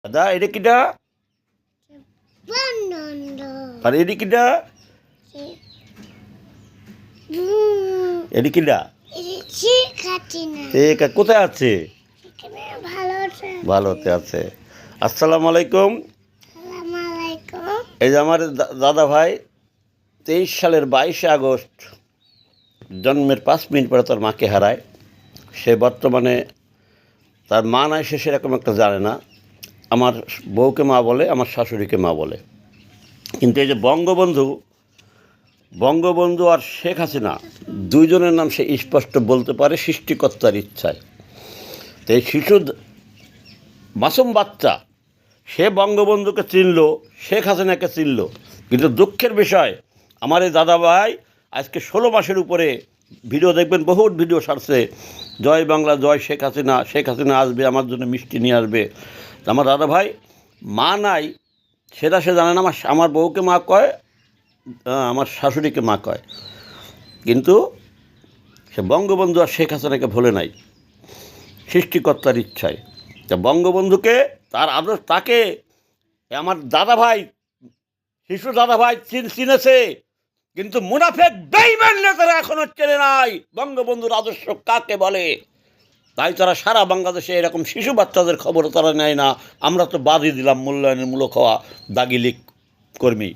দাদা এটা কিটা আর এটি কিটা এটি কিটা ঠিক আছে কোথায় আছে ভালোতে আছে আসসালামু আলাইকুম এই যে আমার দাদা ভাই 23 সালের 22 আগস্ট জন্মের 5 মিনিট পরে তার মাকে হারায়। সে বর্তমানে তার মা নাই, সে সেরকম একটা জানে না। আমার বউকে মা বলে, আমার শাশুড়িকে মা বলে। কিন্তু এই যে বঙ্গবন্ধু আর শেখ হাসিনা দুইজনের নাম সে স্পষ্ট বলতে পারে সৃষ্টিকর্তার ইচ্ছায়। তো এই শিশু মাসুম বাচ্চা সে বঙ্গবন্ধুকে চিনল, শেখ হাসিনাকে চিনল, কিন্তু দুঃখের বিষয় আমার এই দাদা ভাই আজকে 16 মাসের উপরে ভিডিও দেখবেন, বহুত ভিডিও ছাড়ছে, জয় বাংলা, জয় শেখ হাসিনা, শেখ হাসিনা আসবে, আমার জন্য মিষ্টি নিয়ে আসবে। আমার দাদা ভাই মা নাই সেটা সে জানে না। আমার বউকে মা কয়, আমার শাশুড়িকে মা কয়, কিন্তু সে বঙ্গবন্ধু আর শেখ হাসিনাকে ভুলে নাই সৃষ্টিকর্তার ইচ্ছায়। তা বঙ্গবন্ধুকে তার আদর্শ তাকে আমার দাদা ভাই, শিশু দাদা ভাই চিনেছে, কিন্তু মুনাফেক বেঈমান নেতারা এখনো চেনে নাই বঙ্গবন্ধুর আদর্শ কাকে বলে। তাই তারা সারা বাংলাদেশে এরকম শিশু বাচ্চাদের খবর তারা নেয় না। আমরা তো বাদই দিলাম মূল্যায়নের মূলক হওয়া দাগি লীগ কর্মী।